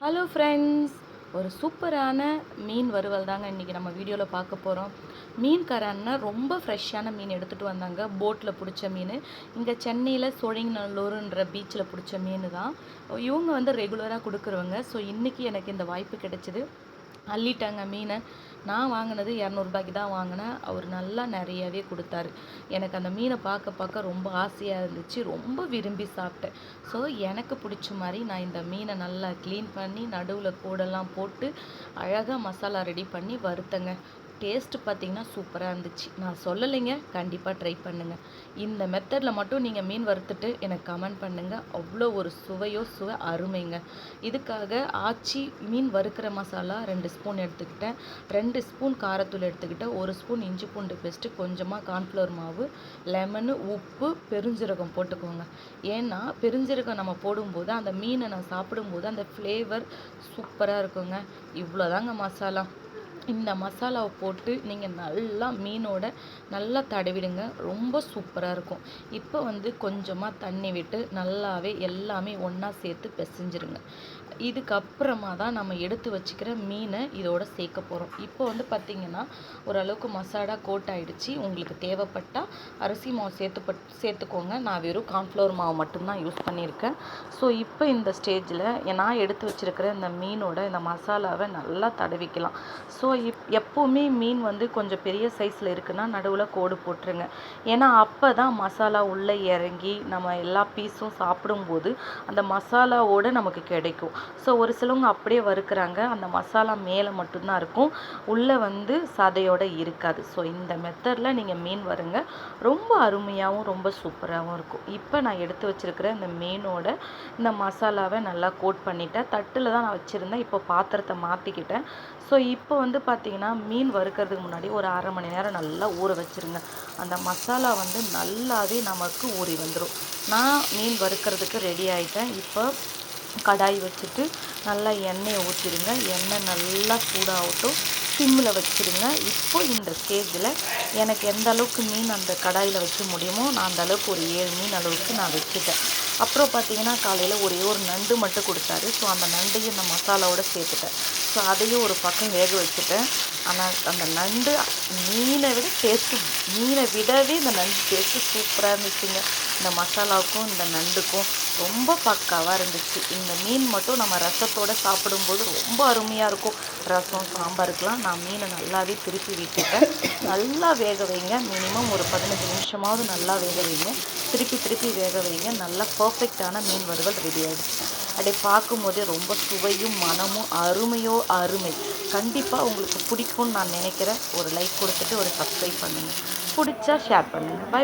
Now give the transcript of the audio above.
Hello friends, ஒரு சூப்பரான மீன் வறுவல் தாங்க இன்றைக்கி நம்ம வீடியோவில் பார்க்க போகிறோம். மீன்காரன்னா ரொம்ப ஃப்ரெஷ்ஷான மீன் எடுத்துகிட்டு வந்தாங்க. போட்டில் பிடிச்ச மீன். இங்கே சென்னையில் சோழிங்கநல்லூருன்ற பீச்சில் பிடிச்ச மீன் தான். இவங்க வந்து ரெகுலராக கொடுக்குறவங்க. ஸோ இன்றைக்கி எனக்கு இந்த வாய்ப்பு கிடைச்சிது. அள்ளிட்டாங்க மீனை. நான் வாங்கினது 200 தான் வாங்கினேன். அவர் நல்லா நிறையாவே கொடுத்தாரு. எனக்கு அந்த மீனை பார்க்க ரொம்ப ஆசையாக இருந்துச்சு. ரொம்ப விரும்பி சாப்பிட்டேன். ஸோ எனக்கு பிடிச்ச மாதிரி நான் இந்த மீனை நல்லா க்ளீன் பண்ணி நடுவில் கூடெல்லாம் போட்டு அழகாக மசாலா ரெடி பண்ணி வறுத்தேங்க. டேஸ்ட்டு பார்த்திங்கன்னா சூப்பராக இருந்துச்சு. நான் சொல்லலைங்க, கண்டிப்பாக ட்ரை பண்ணுங்கள். இந்த மெத்தடில் மட்டும் நீங்கள் மீன் வறுத்துட்டு எனக்கு கமெண்ட் பண்ணுங்கள். அவ்வளோ ஒரு சுவை அருமைங்க. இதுக்காக ஆச்சி மீன் வறுக்கிற மசாலா 2 ஸ்பூன் எடுத்துக்கிட்டேன். 2 ஸ்பூன் காரத்தூள் எடுத்துக்கிட்டேன். 1 ஸ்பூன் இஞ்சி பூண்டு பேஸ்ட்டு, கொஞ்சமாக கார்ன்ஃப்ளவர் மாவு, லெமனு, உப்பு, பெருஞ்சீரகம் போட்டுக்கோங்க. ஏன்னா பெருஞ்சீரகம் நம்ம போடும்போது அந்த மீனை நான் சாப்பிடும்போது அந்த ஃப்ளேவர் சூப்பராக இருக்குங்க. இவ்வளோதாங்க மசாலா. இந்த மசாலாவை போட்டு நீங்கள் நல்லா மீனோட நல்லா தடவிடுங்க. ரொம்ப சூப்பராக இருக்கும். இப்போ வந்து கொஞ்சமாக தண்ணி விட்டு நல்லாவே எல்லாமே ஒன்றா சேர்த்து பிசைஞ்சிருங்க. இதுக்கப்புறமா தான் நம்ம எடுத்து வச்சுக்கிற மீனை இதோட சேர்க்க போகிறோம். இப்போ வந்து பார்த்திங்கன்னா ஓரளவுக்கு மசாலா கோட் ஆகிடுச்சு. உங்களுக்கு தேவைப்பட்டால் அரிசி மாவு சேர்த்துக்கோங்க. நான் வெறும் கார்ன்ஃப்ளவர் மாவு மட்டும்தான் யூஸ் பண்ணியிருக்கேன். ஸோ இப்போ இந்த ஸ்டேஜில் நான் எடுத்து வச்சுருக்கிற இந்த மீனோட இந்த மசாலாவை நல்லா தடவிக்கலாம். ஸோ எப்போவுமே மீன் வந்து கொஞ்சம் பெரிய சைஸில் இருக்குன்னா நடுவில் கோடு போட்டுருங்க. ஏன்னா அப்போ தான் மசாலா உள்ளே இறங்கி நம்ம எல்லா பீஸும் சாப்பிடும்போது அந்த மசாலாவோடு நமக்கு கிடைக்கும். ஸோ ஒரு சிலவங்க அப்படியே வறுக்கிறாங்க. அந்த மசாலா மேலே மட்டும்தான் இருக்கும், உள்ளே வந்து சதையோடு இருக்காது. ஸோ இந்த மெத்தடில் நீங்கள் மீன் வறுங்க. ரொம்ப அருமையாகவும் ரொம்ப சூப்பராகவும் இருக்கும். இப்போ நான் எடுத்து வச்சுருக்கிற இந்த மீனோட இந்த மசாலாவை நல்லா கோட் பண்ணிட்டேன். தட்டில் தான் நான் வச்சுருந்தேன். இப்போ பாத்திரத்தை மாற்றிக்கிட்டேன். ஸோ இப்போ வந்து பார்த்திங்கன்னா மீன் வறுக்கிறதுக்கு முன்னாடி ஒரு 1/2 மணி நேரம் நல்லா ஊற வச்சுருங்க. அந்த மசாலா வந்து நல்லாவே நமக்கு ஊறி வந்துடும். நான் மீன் வறுக்கிறதுக்கு ரெடி ஆகிட்டேன். இப்போ கடாய் வச்சுட்டு நல்லா எண்ணெயை ஊற்றிடுங்க. எண்ணெய் நல்லா சூடாகட்டும். சிம்மில் வச்சுருங்க. இப்போ இந்த ஸ்டேஜில் எனக்கு எந்த அளவுக்கு மீன் அந்த கடாயில் வச்சு முடியுமோ நான் அந்த அளவுக்கு ஒரு 7 மீன் அளவுக்கு நான் வச்சுட்டேன். அப்புறம் பார்த்திங்கன்னா காலையில் ஒரே ஒரு நண்டு மட்டும் கொடுத்தாரு. ஸோ அந்த நண்டையும் இந்த மசாலாவோடு சேர்த்துட்டேன். ஸோ அதையும் ஒரு பக்கம் வேக வச்சுட்டேன். ஆனால் அந்த நண்டு மீனை விடவே இந்த நண்டு டேஸ்ட்டு சூப்பராக இருந்துச்சுங்க. இந்த மசாலாவுக்கும் இந்த நண்டுக்கும் ரொம்ப பக்காவாக இருந்துச்சு. இந்த மீன் மட்டும் நம்ம ரசத்தோடு சாப்பிடும்போது ரொம்ப அருமையாக இருக்கும். ரசம் சாம்பாருக்கெலாம் நான் மீனை நல்லாவே திருப்பி விட்டுட்டேன். நல்லா வேக வைங்க. மினிமம் ஒரு 15 நிமிஷமாவது நல்லா வேக வைங்க. திருப்பி வேக வைங்க. நல்லா பர்ஃபெக்டான மீன் வறுவல் ரெடி ஆகிடுச்சு. அப்படியே பார்க்கும்போதே ரொம்ப சுவையும் மனமும் அருமை. கண்டிப்பாக உங்களுக்கு பிடிக்கும்னு நான் நினைக்கிறேன். ஒரு லைக் கொடுத்துட்டு ஒரு சப்ஸ்கிரைப் பண்ணுங்கள். பிடிச்சா ஷேர் பண்ணுங்கள். பை.